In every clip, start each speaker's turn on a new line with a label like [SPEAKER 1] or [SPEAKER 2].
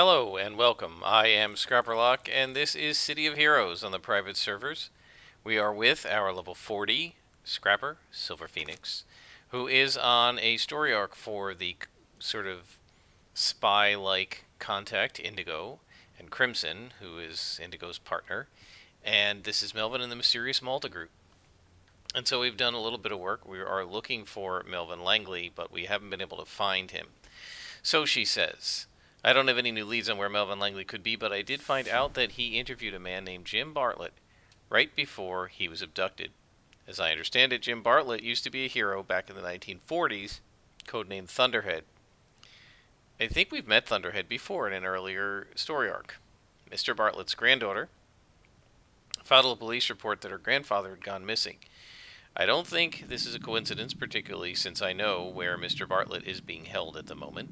[SPEAKER 1] Hello and welcome. I am Scrapperlock, and this is City of Heroes on the private servers. We are with our level 40 Scrapper, Silver Phoenix, who is on a story arc for the sort of spy-like contact Indigo, and Crimson, who is Indigo's partner. And this is Melvin and the Mysterious Malta group. And so we've done a little bit of work. We are looking for Melvin Langley, but we haven't been able to find him. So she says, I don't have any new leads on where Melvin Langley could be, but I did find out that he interviewed a man named Jim Bartlett right before he was abducted. As I understand it, Jim Bartlett used to be a hero back in the 1940s, codenamed Thunderhead. I think we've met Thunderhead before in an earlier story arc. Mr. Bartlett's granddaughter filed a police report that her grandfather had gone missing. I don't think this is a coincidence, particularly since I know where Mr. Bartlett is being held at the moment.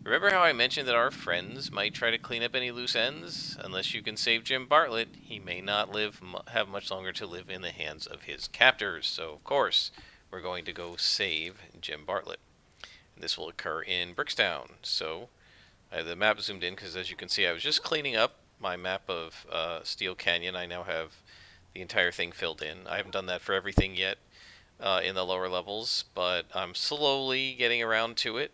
[SPEAKER 1] Remember how I mentioned that our friends might try to clean up any loose ends? Unless you can save Jim Bartlett, he may not have much longer to live in the hands of his captors. So, of course, we're going to go save Jim Bartlett. And this will occur in Brickstown. So, I have the map zoomed in because, as you can see, I was just cleaning up my map of Steel Canyon. I now have the entire thing filled in. I haven't done that for everything yet in the lower levels, but I'm slowly getting around to it.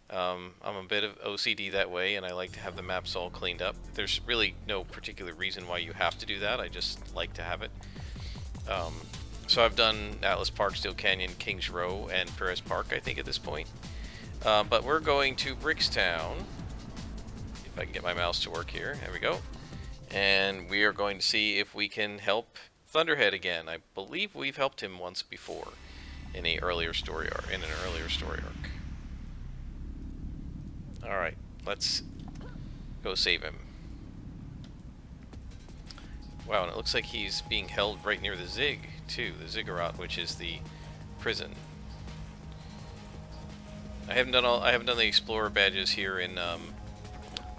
[SPEAKER 1] I'm a bit of OCD that way, and I like to have the maps all cleaned up. There's really no particular reason why you have to do that. I just like to have it. So I've done Atlas Park, Steel Canyon, Kings Row, and Perez Park, I think, at this point. But we're going to Brickstown. If I can get my mouse to work here. There we go. And we are going to see if we can help Thunderhead again. I believe we've helped him once before in an earlier story arc. Alright, let's go save him. Wow, and it looks like he's being held right near the Zig, too. The Ziggurat, which is the prison. I haven't done the Explorer badges here in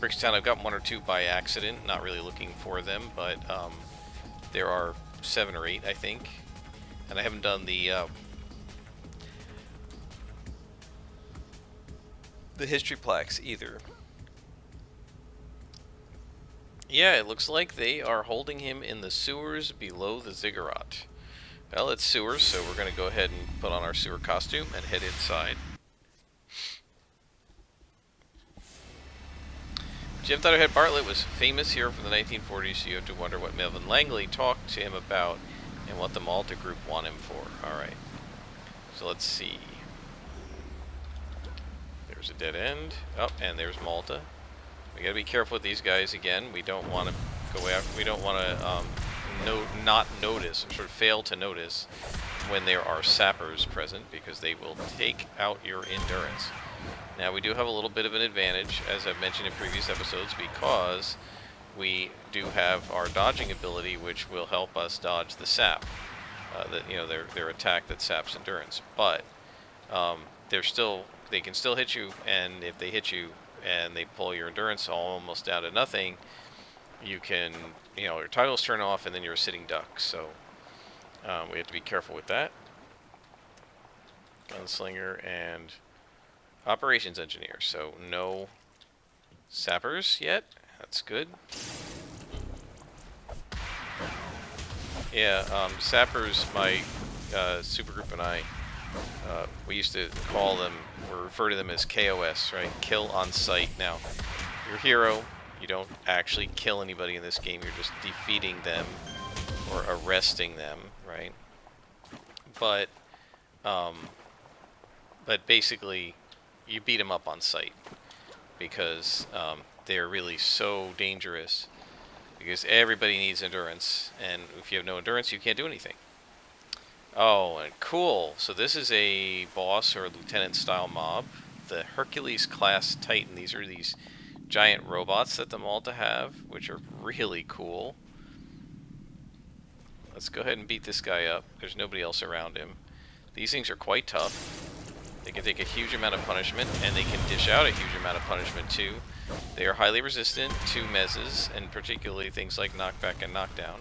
[SPEAKER 1] Brickstown. I've got one or two by accident, not really looking for them, but there are 7 or 8, I think. And I haven't done the history plaques either. Yeah, it looks like they are holding him in the sewers below the Ziggurat. Well, it's sewers, so we're going to go ahead and put on our sewer costume and head inside. Jim Thunderhead Bartlett was famous here from the 1940s, so you have to wonder what Melvin Langley talked to him about and what the Malta group want him for. Alright, so let's see. There's a dead end. Oh, and there's Malta. We gotta be careful with these guys again. We don't want to go after. We don't want to not notice, or sort of fail to notice when there are sappers present, because they will take out your endurance. Now we do have a little bit of an advantage, as I've mentioned in previous episodes, because we do have our dodging ability, which will help us dodge the sap. Their attack that saps endurance, but they can still hit you, and if they hit you and they pull your endurance almost down to nothing, you can, your toggles turn off and then you're a sitting duck. So we have to be careful with that. Gunslinger and operations engineer. So no sappers yet. That's good. Yeah, sappers, my supergroup and I, we used to call them, or refer to them as KOS, right? Kill on sight. Now, you're a hero. You don't actually kill anybody in this game. You're just defeating them or arresting them, right? But basically, you beat them up on sight because they're really so dangerous. Because everybody needs endurance, and if you have no endurance, you can't do anything. Oh, and cool. So this is a boss or lieutenant style mob. The Hercules class Titan. These are these giant robots that the Malta have, which are really cool. Let's go ahead and beat this guy up. There's nobody else around him. These things are quite tough. They can take a huge amount of punishment, and they can dish out a huge amount of punishment too. They are highly resistant to mezzes, and particularly things like knockback and knockdown.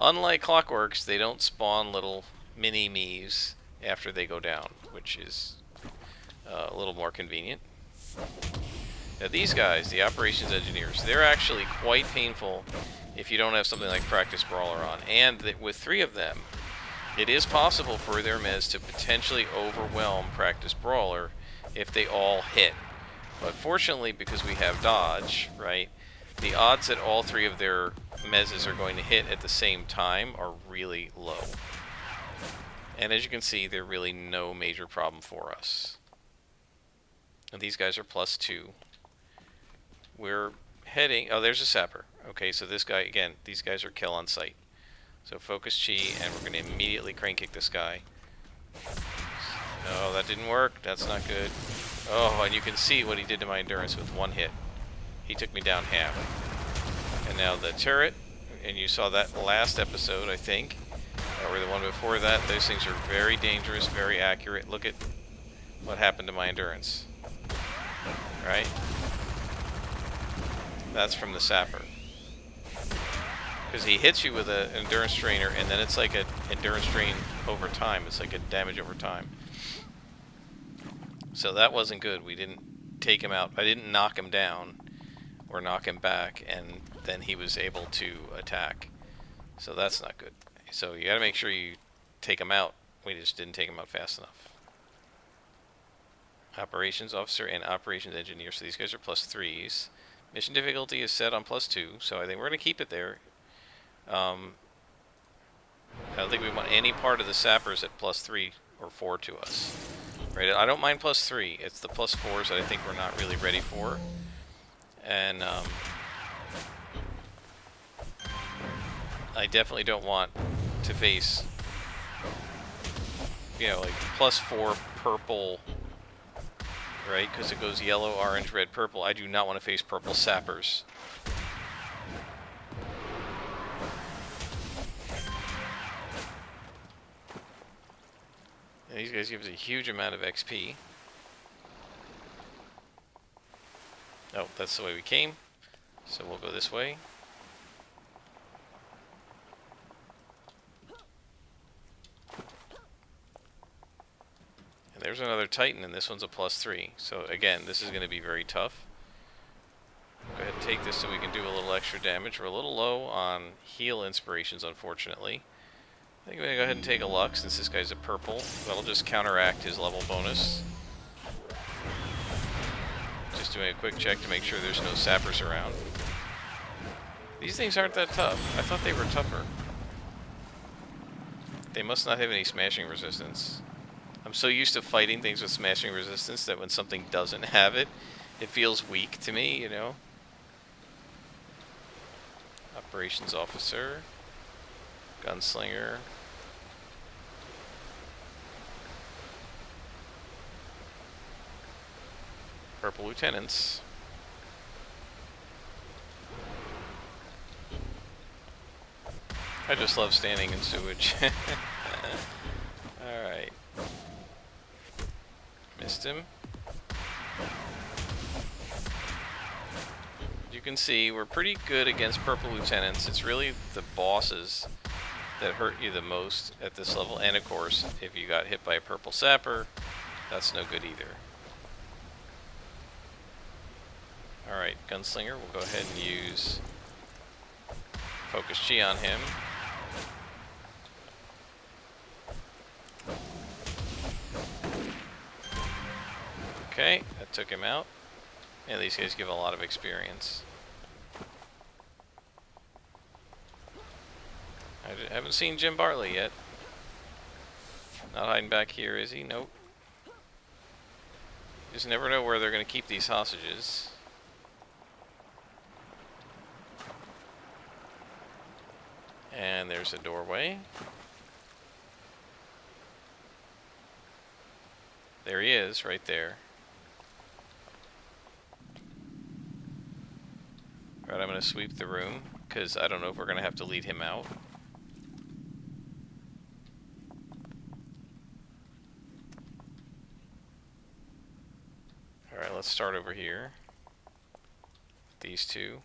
[SPEAKER 1] Unlike Clockworks, they don't spawn little mini-me's after they go down, which is a little more convenient. Now these guys, the operations engineers, they're actually quite painful if you don't have something like Practice Brawler on. And that with 3 of them, it is possible for their mez to potentially overwhelm Practice Brawler if they all hit. But fortunately, because we have dodge, right, the odds that all 3 of their mezzes are going to hit at the same time are really low. And as you can see, they're really no major problem for us. And these guys are +2. We're heading... Oh, there's a sapper. Okay, so this guy, again, these guys are kill on sight. So focus chi, and we're going to immediately crane kick this guy. No, that didn't work. That's not good. Oh, and you can see what he did to my endurance with 1 hit. He took me down half. And now the turret, and you saw that last episode, I think, or the one before that. Those things are very dangerous, very accurate. Look at what happened to my endurance. Right? That's from the sapper. Because he hits you with an endurance drainer, and then it's like an endurance drain over time. It's like a damage over time. So that wasn't good. We didn't take him out. I didn't knock him down or knock him back, and then he was able to attack. So that's not good. So you gotta make sure you take him out. We just didn't take him out fast enough. Operations officer and operations engineer. So these guys are +3s. Mission difficulty is set on +2, so I think we're gonna keep it there. I don't think we want any part of the sappers at +3 or 4 to us. Right? I don't mind +3. It's the +4s that I think we're not really ready for. And I definitely don't want to face, you know, like +4 purple, right? Because it goes yellow, orange, red, purple. I do not want to face purple sappers. And these guys give us a huge amount of XP. Oh, that's the way we came. So we'll go this way. And there's another Titan, and this one's a +3. So again, this is going to be very tough. Go ahead and take this so we can do a little extra damage. We're a little low on heal inspirations, unfortunately. I think I'm going to go ahead and take a Lux since this guy's a purple. That'll just counteract his level bonus. Just doing a quick check to make sure there's no sappers around. These things aren't that tough. I thought they were tougher. They must not have any smashing resistance. I'm so used to fighting things with smashing resistance that when something doesn't have it, it feels weak to me, you know? Operations officer. Gunslinger. Purple lieutenants. I just love standing in sewage. Alright. Missed him. You can see we're pretty good against purple lieutenants. It's really the bosses that hurt you the most at this level. And of course, if you got hit by a purple sapper, that's no good either. Alright, Gunslinger, we'll go ahead and use Focus Chi on him. Okay, that took him out. And these guys give a lot of experience. I haven't seen Jim Bartley yet. Not hiding back here, is he? Nope. You just never know where they're going to keep these hostages. And there's a doorway. There he is, right there. Alright, I'm going to sweep the room, because I don't know if we're going to have to lead him out. Alright, let's start over here. These two.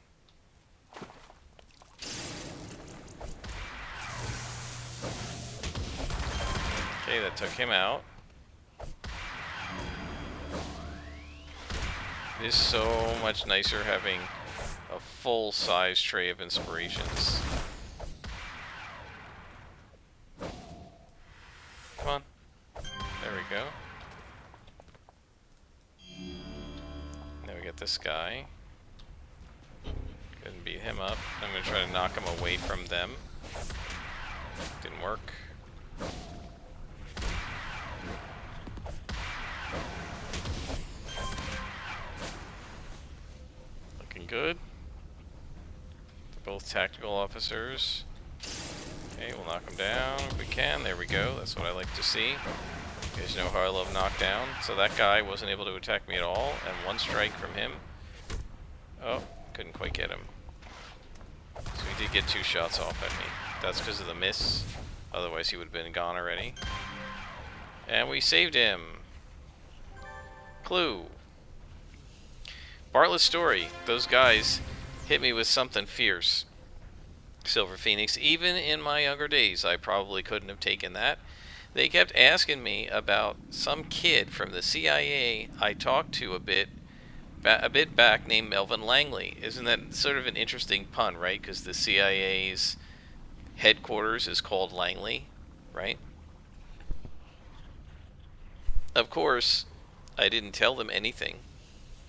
[SPEAKER 1] Okay, that took him out. It is so much nicer having a full-size tray of inspirations. Come on. There we go. Now we get this guy. Couldn't beat him up. I'm going to try to knock him away from them. Didn't work. Looking good. They're both tactical officers. Okay, we'll knock them down if we can. There we go. That's what I like to see. You guys know how I love knockdown. So that guy wasn't able to attack me at all, and one strike from him. Oh, couldn't quite get him. So he did get 2 shots off at me. That's because of the miss. Otherwise he would have been gone already. And we saved him. Clue. Bartlett's story. Those guys hit me with something fierce. Silver Phoenix. Even in my younger days, I probably couldn't have taken that. They kept asking me about some kid from the CIA I talked to a bit back named Melvin Langley. Isn't that sort of an interesting pun, right? Because the CIA's headquarters is called Langley, right? Of course, I didn't tell them anything.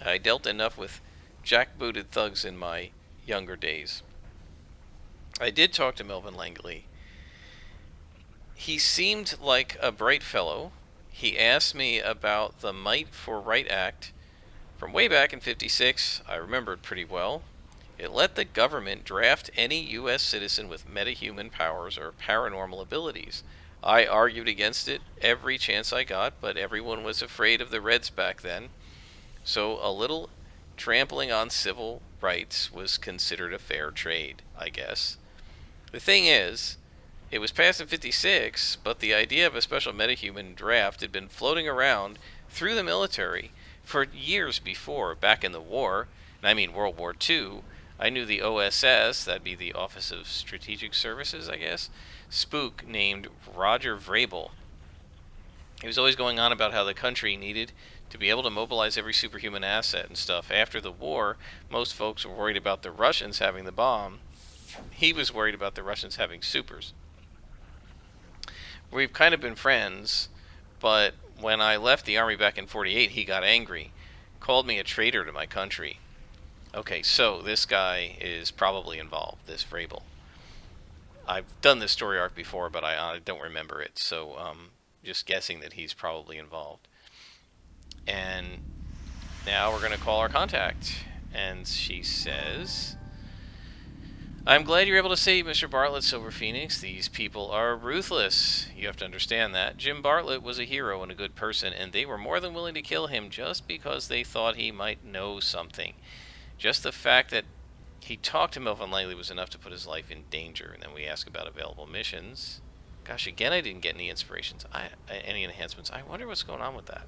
[SPEAKER 1] I dealt enough with jackbooted thugs in my younger days. I did talk to Melvin Langley. He seemed like a bright fellow. He asked me about the Might for Right Act from way back in '56. I remembered pretty well. It let the government draft any U.S. citizen with metahuman powers or paranormal abilities. I argued against it every chance I got, but everyone was afraid of the Reds back then. So a little trampling on civil rights was considered a fair trade, I guess. The thing is, it was passed in '56, but the idea of a special metahuman draft had been floating around through the military for years before, back in the war, and I mean World War II. I knew the OSS, that'd be the Office of Strategic Services, I guess, spook named Roger Vrabel. He was always going on about how the country needed to be able to mobilize every superhuman asset and stuff. After the war, most folks were worried about the Russians having the bomb. He was worried about the Russians having supers. We've kind of been friends, but when I left the army back in '48, he got angry, called me a traitor to my country. Okay, so this guy is probably involved, this Vrabel. I've done this story arc before, but I don't remember it, so just guessing that he's probably involved. And now we're going to call our contact, and she says, I'm glad you're able to save Mr. Bartlett, Silver Phoenix. These people are ruthless. You have to understand that. Jim Bartlett was a hero and a good person, and they were more than willing to kill him just because they thought he might know something. Just the fact that he talked to Melvin Langley was enough to put his life in danger. And then we ask about available missions. Gosh, again, I didn't get any inspirations, any enhancements. I wonder what's going on with that.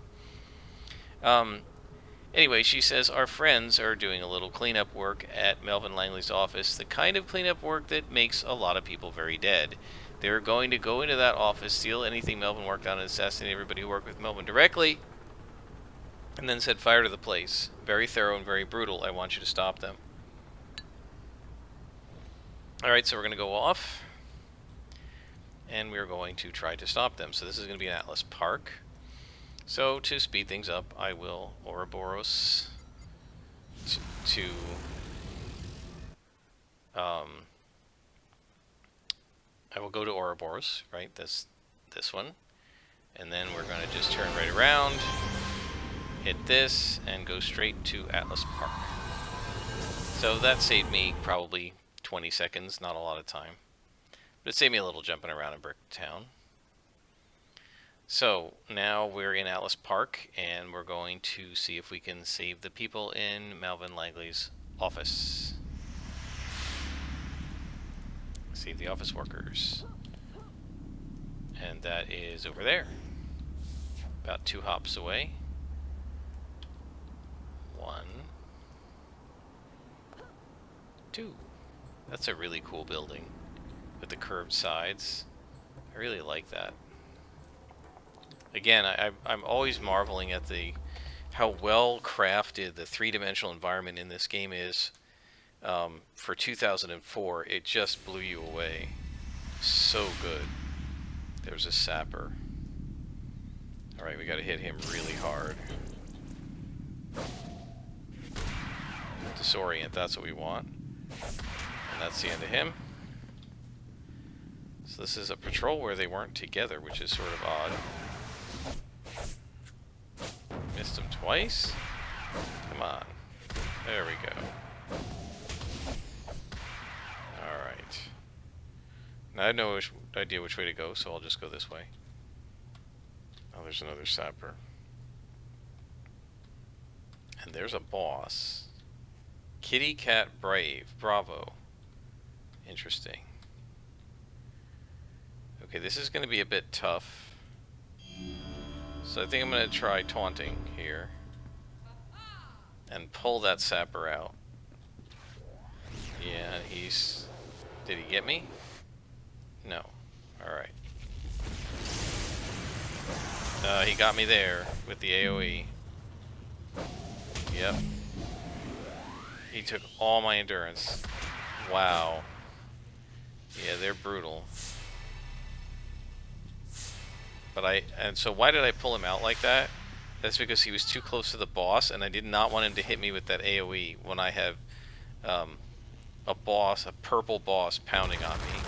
[SPEAKER 1] Anyway, she says, our friends are doing a little cleanup work at Melvin Langley's office, the kind of cleanup work that makes a lot of people very dead. They're going to go into that office, steal anything Melvin worked on, and assassinate everybody who worked with Melvin directly, and then set fire to the place. Very thorough and very brutal. I want you to stop them. Alright, so we're going to go off, and we're going to try to stop them. So this is going to be in Atlas Park. So to speed things up, I will Ouroboros to I will go to Ouroboros, right? This one, and then we're going to just turn right around, hit this, and go straight to Atlas Park. So that saved me probably 20 seconds, not a lot of time, but it saved me a little jumping around in Bricktown. So now we're in Atlas Park, and we're going to see if we can save the people in Melvin Langley's office. Save the office workers. And that is over there. About 2 hops away. 1, 2. That's a really cool building with the curved sides. I really like that. Again, I'm always marveling at the how well crafted the three-dimensional environment in this game is. For 2004, it just blew you away. So good. There's a sapper. Alright, we gotta hit him really hard. Disorient, that's what we want. And that's the end of him. So this is a patrol where they weren't together, which is sort of odd. Missed him twice? Come on. There we go. Alright. Now I have no idea which way to go, so I'll just go this way. Oh, there's another sapper. And there's a boss. Kitty Cat Bravo. Interesting. Okay, this is going to be a bit tough. So I think I'm going to try taunting here. And pull that sapper out. Yeah, he's... Did he get me? No. Alright. He got me there with the AoE. Yep. He took all my endurance. Wow. Yeah, they're brutal. And so why did I pull him out like that? That's because he was too close to the boss, and I did not want him to hit me with that AoE when I have a purple boss pounding on me.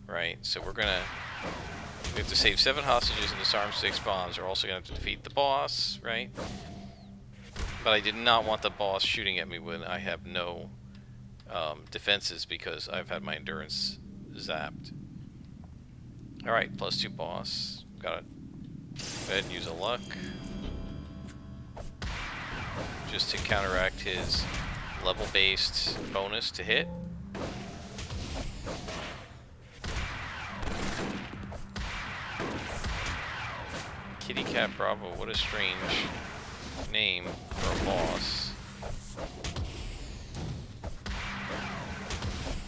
[SPEAKER 1] Right? So we have to save 7 hostages and disarm 6 bombs. We're also going to have to defeat the boss, right? But I did not want the boss shooting at me when I have no defenses because I've had my endurance zapped. Alright, +2 boss. Gotta go ahead and use a luck. Just to counteract his level-based bonus to hit. Kitty Cat Bravo, what a strange name for a boss.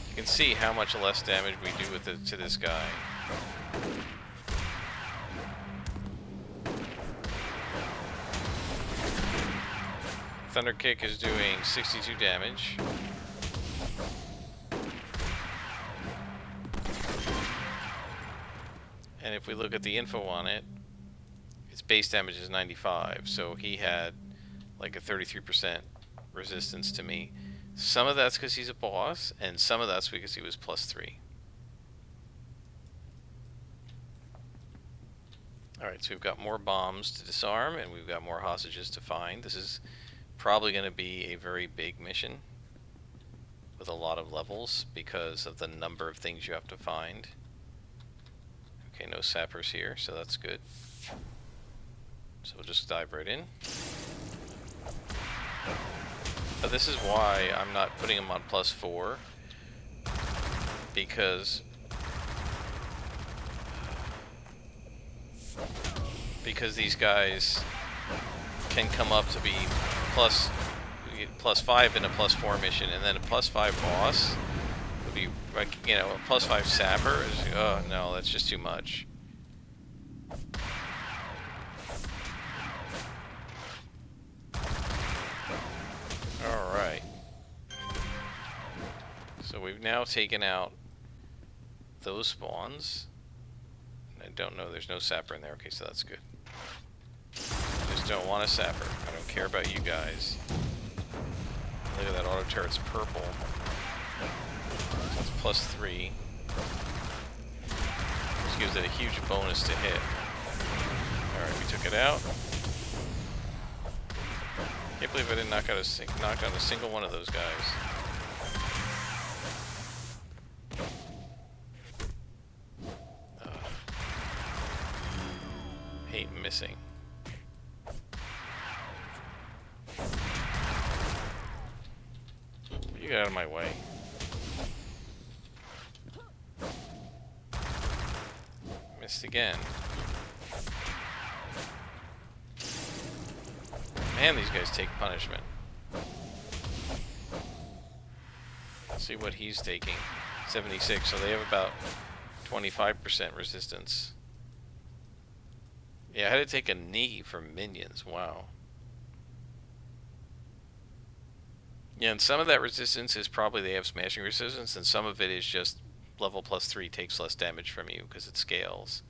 [SPEAKER 1] You can see how much less damage we do with it to this guy. Thunder Kick is doing 62 damage. And if we look at the info on it, its base damage is 95, so he had like a 33% resistance to me. Some of that's because he's a boss, and some of that's because he was +3. Alright, so we've got more bombs to disarm, and we've got more hostages to find. This is probably going to be a very big mission with a lot of levels because of the number of things you have to find. Okay, no sappers here, so that's good. So we'll just dive right in. But this is why I'm not putting them on +4, because these guys can come up to be +5 in a +4 mission, and then a +5 boss would be like, you know, a +5 sapper is, oh no, that's just too much. Alright. So we've now taken out those spawns. I don't know, there's no sapper in there. Okay, so that's good. Just don't want a sapper. I don't care about you guys. Look at that auto turret's purple. So it's +3. This gives it a huge bonus to hit. Alright, we took it out. Can't believe I didn't knock out a single one of those guys. Hate missing. You get out of my way. Missed again. Man, these guys take punishment. Let's see what he's taking. 76, so they have about 25% resistance. Yeah, I had to take a knee from minions. Wow. Yeah, and some of that resistance is probably they have smashing resistance, and some of it is just level +3 takes less damage from you because it scales.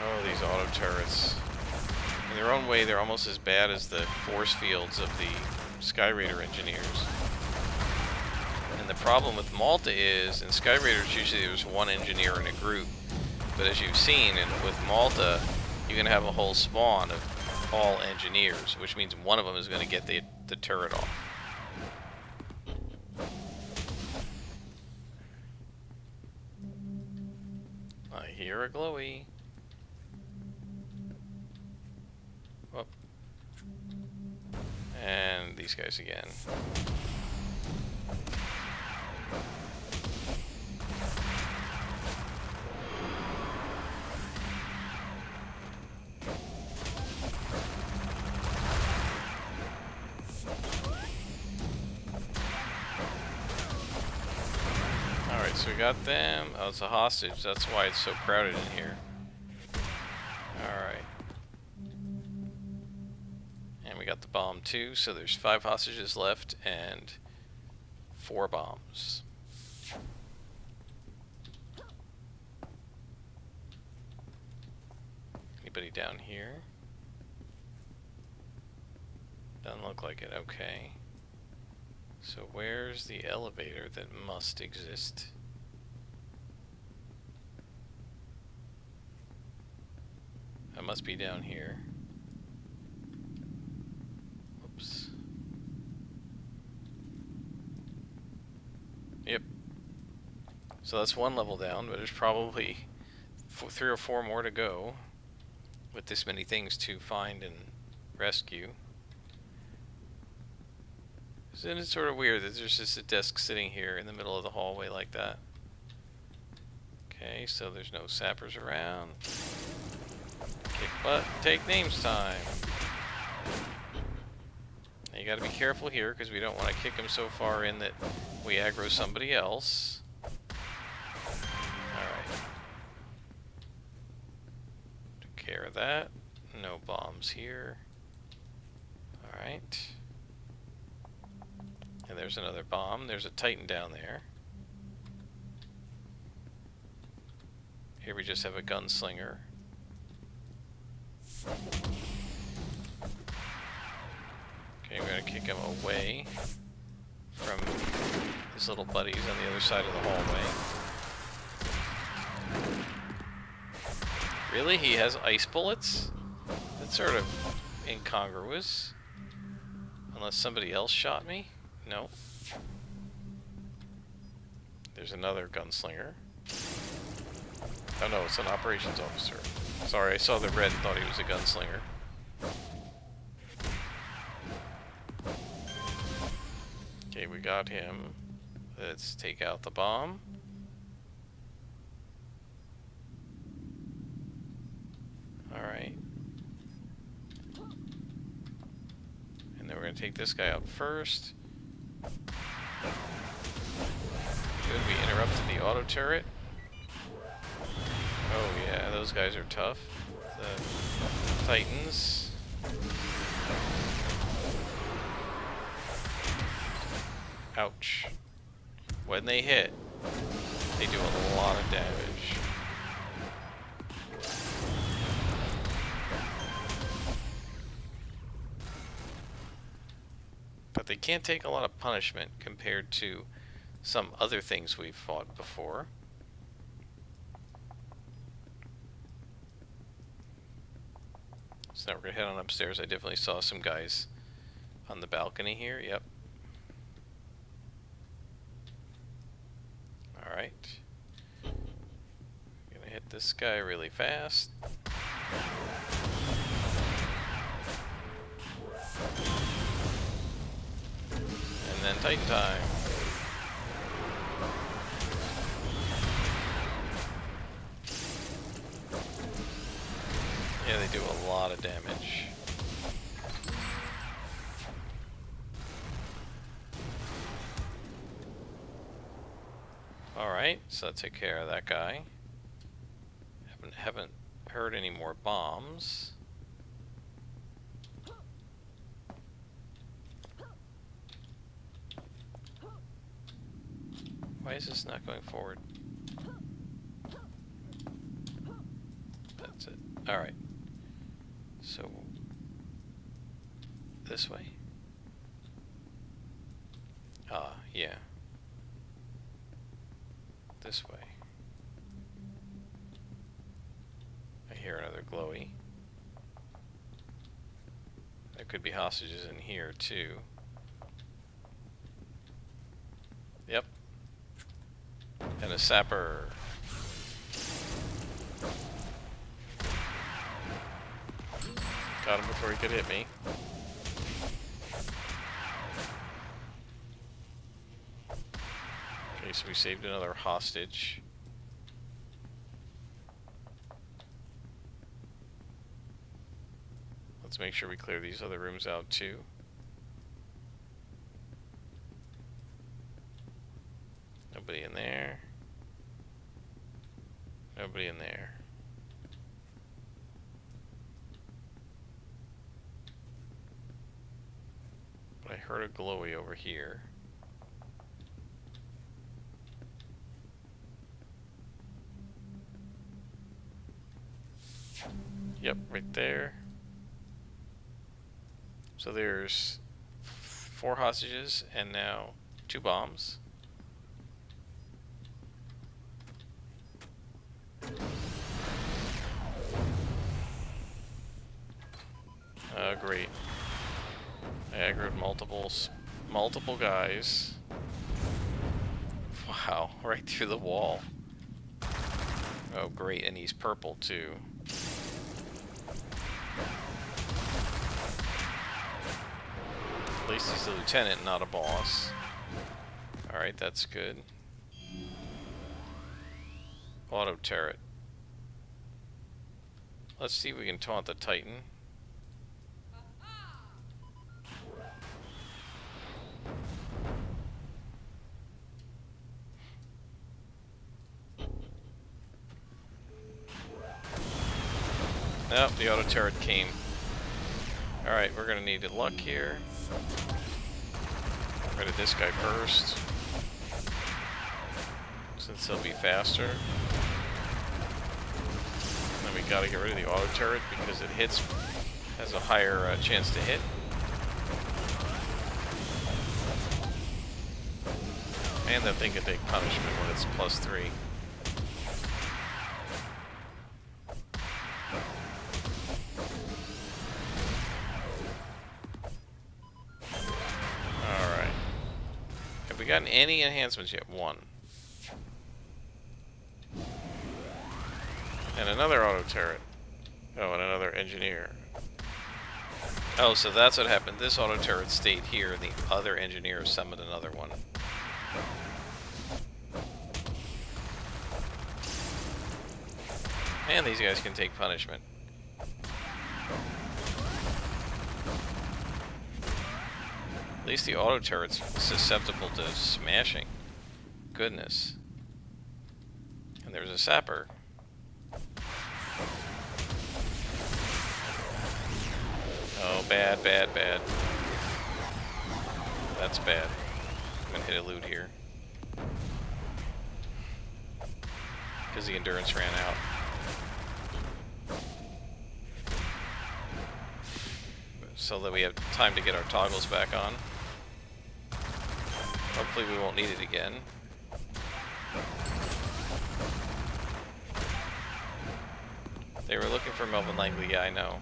[SPEAKER 1] Oh, these auto turrets. In their own way, they're almost as bad as the force fields of the Sky Raider engineers. And the problem with Malta is, in Sky Raiders, usually there's one engineer in a group. But as you've seen, with Malta, you're going to have a whole spawn of all engineers, which means one of them is going to get the turret off. I hear a glowy. Whoop. And these guys again. Alright, so we got them. Oh, it's a hostage. That's why it's so crowded in here. Alright. And we got the bomb too, so there's 5 hostages left and 4 bombs. Anybody down here? Doesn't look like it. Okay. So where's the elevator that must exist? That must be down here. Oops. Yep. So that's 1 level down, but there's probably 3 or 4 more to go with this many things to find and rescue. Isn't it sort of weird that there's just a desk sitting here in the middle of the hallway like that? Okay, so there's no sappers around. Kick butt, take names time. Now you gotta be careful here because we don't want to kick him so far in that we aggro somebody else. Alright. Took care of that. No bombs here. Alright. And there's another bomb. There's a Titan down there. Here we just have a gunslinger. Okay, we're gonna kick him away from his little buddies on the other side of the hallway. Really? He has ice bullets? That's sort of incongruous. Unless somebody else shot me? No. There's another gunslinger. Oh no, it's an operations officer. Sorry, I saw the red and thought he was a gunslinger. Okay, we got him. Let's take out the bomb. Alright. And then we're going to take this guy out first. Good, we interrupted the auto turret. Oh yeah, those guys are tough. The Titans. Ouch. When they hit, they do a lot of damage. But they can't take a lot of punishment compared to some other things we've fought before. So now we're gonna head on upstairs. I definitely saw some guys on the balcony here. Yep. Alright. Gonna hit this guy really fast. And then Titan time. Yeah, they do a lot of damage. Alright, so that took care of that guy. Haven't heard any more bombs. Why is this not going forward? That's it. Alright. So, this way? Ah, yeah. This way. I hear another glowy. There could be hostages in here, too. Yep. And a sapper. Got him before he could hit me. Okay, so we saved another hostage. Let's make sure we clear these other rooms out too. Nobody in there. Nobody in there. But I heard a glowy over here. Yep, right there. So there's 4 hostages and now 2 bombs. Great. I aggroed multiple guys. Wow, right through the wall. Oh great, and he's purple too. At least he's the lieutenant, not a boss. Alright, that's good. Auto turret. Let's see if we can taunt the Titan. Nope, the auto turret came. Alright, we're gonna need luck here. Get rid of this guy first, since he'll be faster. And then we gotta get rid of the auto turret because it has a higher chance to hit. And that thing can take punishment when it's +3. Have we gotten any enhancements yet? 1. And another auto turret. Oh, and another engineer. Oh, so that's what happened. This auto turret stayed here, and the other engineer summoned another one. And these guys can take punishment. At least the auto turret's susceptible to smashing. Goodness. And there's a sapper. Oh, bad, bad, bad. That's bad. I'm gonna hit a loot here. Because the endurance ran out. So that we have time to get our toggles back on. Hopefully we won't need it again. They were looking for Melvin Langley, yeah, I know.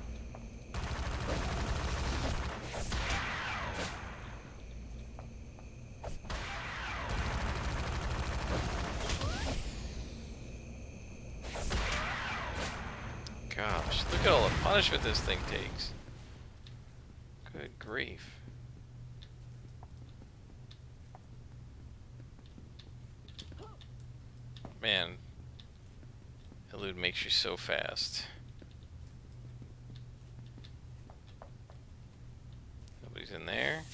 [SPEAKER 1] Gosh, look at all the punishment this thing takes. Good grief. Man, elude makes you so fast. Nobody's in there.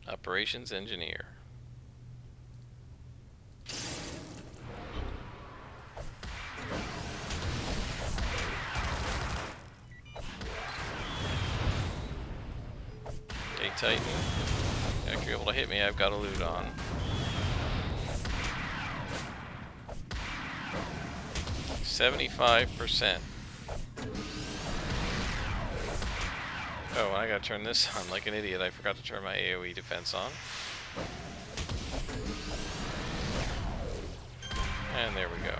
[SPEAKER 1] Operations engineer. Okay, Titan. If you're able to hit me, I've got a loot on. %75%. Oh, I gotta turn this on like an idiot. I forgot to turn my AoE defense on. And there we go.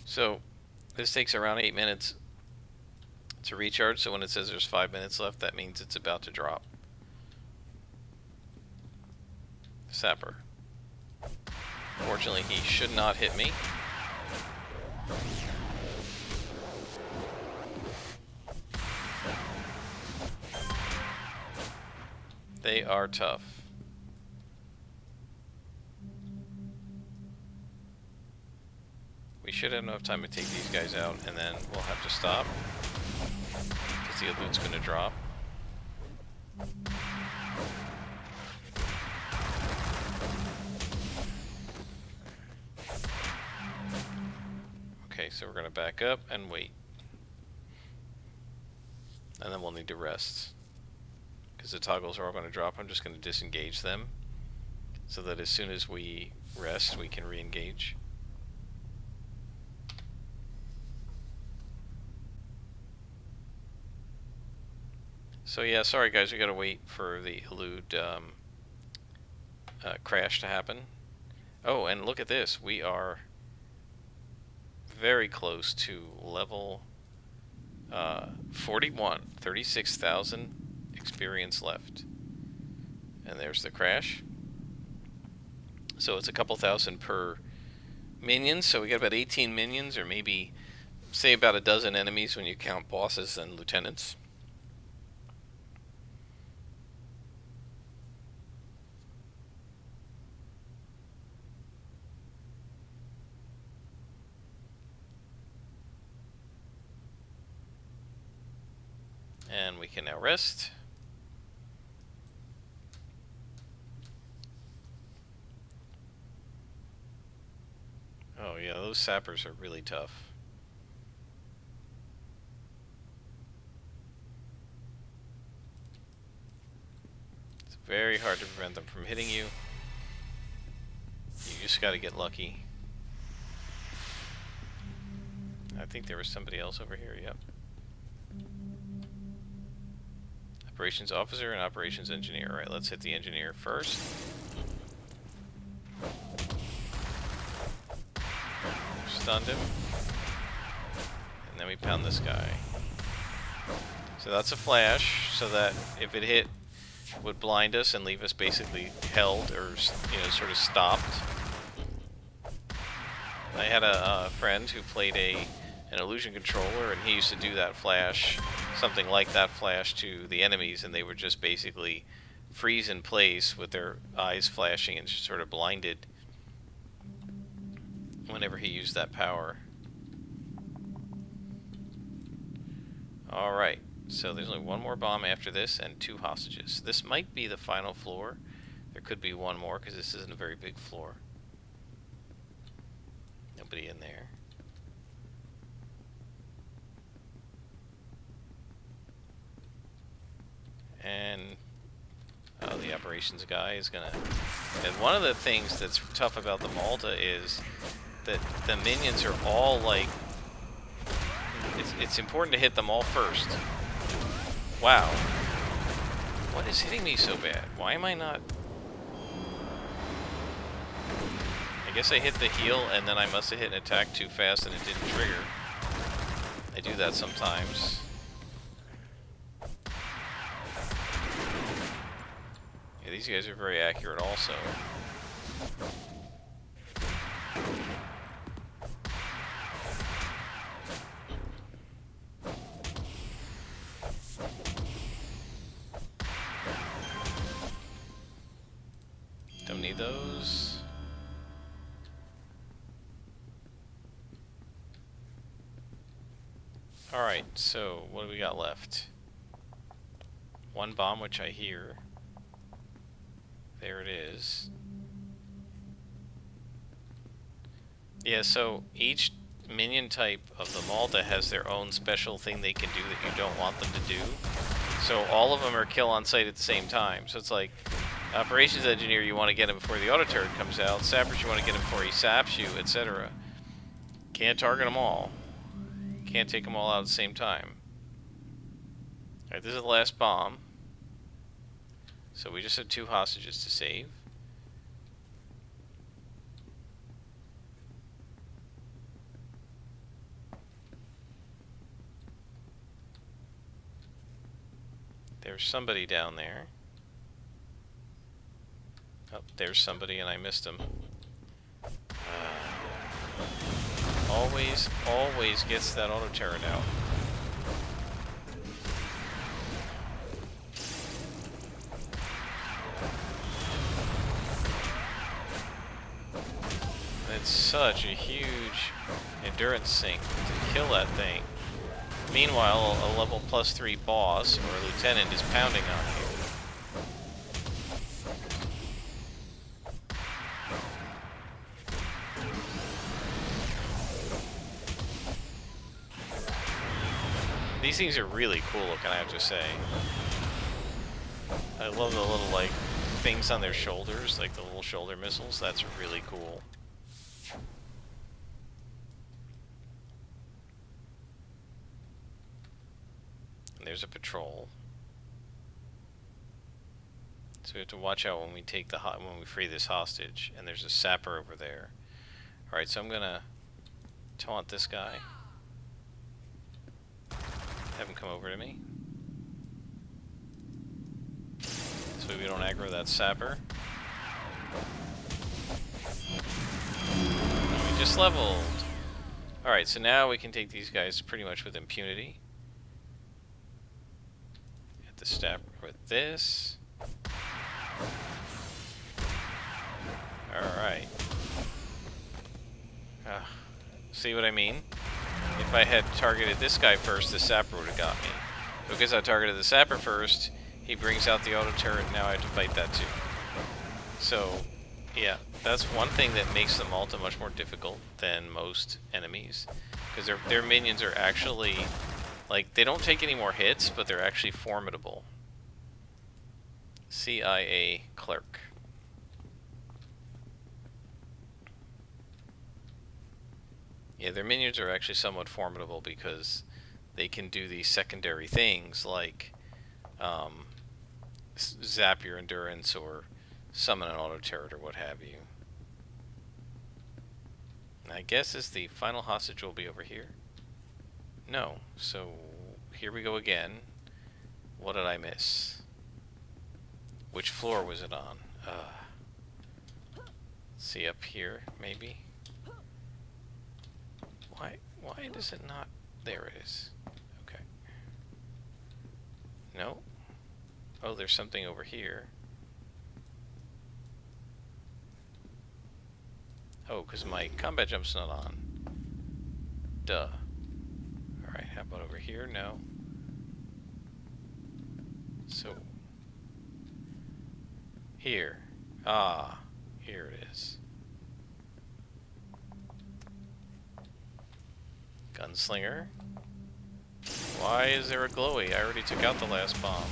[SPEAKER 1] So, this takes around 8 minutes to recharge, so when it says there's 5 minutes left, that means it's about to drop. Sapper. Fortunately, he should not hit me. They are tough. We should have enough time to take these guys out, and then we'll have to stop, because the loot's going to drop. Okay, so we're going to back up and wait. And then we'll need to rest. Because the toggles are all going to drop, I'm just going to disengage them, so that as soon as we rest, we can re-engage. So yeah, sorry guys, we gotta wait for the elude crash to happen. Oh, and look at this, we are very close to level 41, 36,000 experience left. And there's the crash. So it's a couple thousand per minion, so we got about 18 minions, or maybe, say, about a dozen enemies when you count bosses and lieutenants. And we can now rest. Oh yeah, those sappers are really tough. It's very hard to prevent them from hitting you. You just gotta get lucky. I think there was somebody else over here, yep. Operations officer and operations engineer. Alright, let's hit the engineer first. Stunned him. And then we pound this guy. So that's a flash, so that if it hit, would blind us and leave us basically held, or, you know, sort of stopped. I had a friend who played an illusion controller, and he used to do that flash, something like that flash, to the enemies, and they would just basically freeze in place with their eyes flashing and just sort of blinded whenever he used that power. Alright, so there's only one more bomb after this and 2 hostages. This might be the final floor. There could be one more, because this isn't a very big floor. Nobody in there. And the operations guy is gonna... And one of the things that's tough about the Malta is that the minions are all like... It's important to hit them all first. Wow. What is hitting me so bad? Why am I not... I guess I hit the heal and then I must have hit an attack too fast and it didn't trigger. I do that sometimes. Yeah, these guys are very accurate also. Don't need those. Alright, So, what do we got left? One bomb, which I hear. There it is. Yeah, so each minion type of the Malta has their own special thing they can do that you don't want them to do. So all of them are kill on sight at the same time. So it's like, Operations Engineer, you want to get him before the auto turret comes out. Sappers, you want to get him before he saps you, etc. Can't target them all. Can't take them all out at the same time. Alright, this is the last bomb. So we just have 2 hostages to save. There's somebody down there. Oh, there's somebody and I missed him. Always gets that auto turret out. It's such a huge endurance sink to kill that thing. Meanwhile, a level +3 boss or a lieutenant is pounding on you. These things are really cool looking, I have to say. I love the little, like, things on their shoulders, like the little shoulder missiles. That's really cool. And there's a patrol. So we have to watch out when we take when we free this hostage. And there's a sapper over there. All right, so I'm gonna taunt this guy. Have him come over to me. So we don't aggro that sapper. And we just leveled. Alright, so now we can take these guys pretty much with impunity. Hit the stab with this. Alright. See what I mean? If I had targeted this guy first, the sapper would have got me. Because I targeted the sapper first, he brings out the auto turret, and now I have to fight that too. So, yeah, that's one thing that makes the Malta much more difficult than most enemies. Because their minions are actually, like, they don't take any more hits, but they're actually formidable. CIA clerk. Yeah, their minions are actually somewhat formidable because they can do these secondary things like zap your endurance or summon an auto turret or what have you. And I guess the final hostage will be over here. No, so here we go again. What did I miss? Which floor was it on? See up here, maybe? Why does it not? There it is. Okay. No. Oh, there's something over here. Oh, because my combat jump's not on. Duh. Alright, how about over here? No. So. Here. Ah, here it is. Gunslinger. Why is there a glowy? I already took out the last bomb.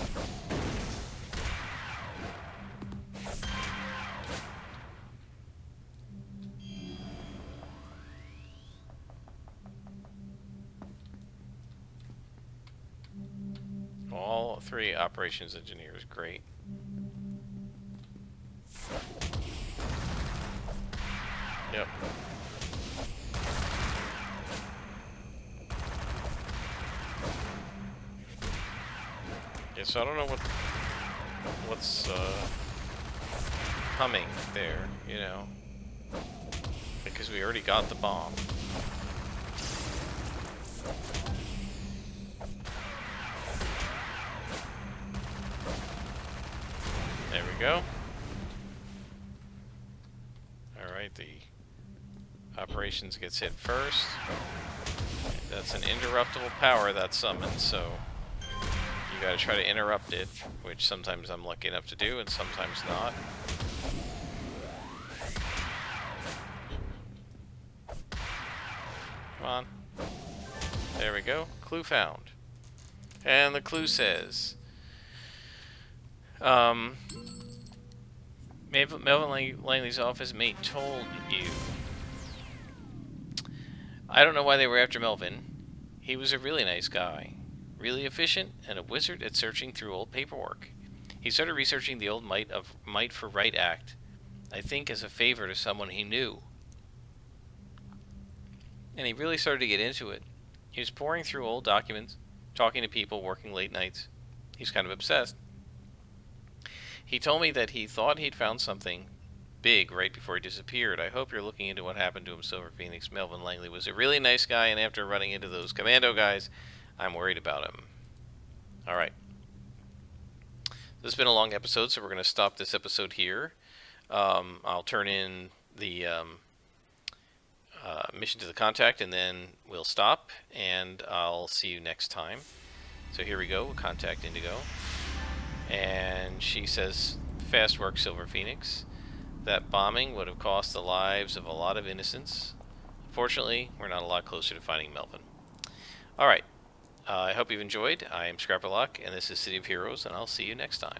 [SPEAKER 1] All 3 operations engineers, great. Yep. Yeah, so I don't know what's coming there, you know, because we already got the bomb. There we go. Alright, the operations gets hit first. And That's an interruptible power that summons, so you gotta try to interrupt it, which sometimes I'm lucky enough to do and sometimes not. Come on. There we go. Clue found. And the clue says, Melvin Langley's office mate told you. I don't know why they were after Melvin. He was a really nice guy. Really efficient and a wizard at searching through old paperwork. He started researching the old Might for Right Act, I think as a favor to someone he knew. And he really started to get into it. He was pouring through old documents, talking to people, working late nights. He's kind of obsessed. He told me that he thought he'd found something big right before he disappeared. I hope you're looking into what happened to him, Silver Phoenix. Melvin Langley was a really nice guy, and after running into those commando guys, I'm worried about him. Alright. This has been a long episode, so we're going to stop this episode here. I'll turn in the mission to the contact, and then we'll stop, and I'll see you next time. So here we go. We'll contact Indigo. And she says, fast work, Silver Phoenix. That bombing would have cost the lives of a lot of innocents. Fortunately, we're not a lot closer to finding Melvin. Alright. I hope you've enjoyed. I am Scrapper Luck, and this is City of Heroes, and I'll see you next time.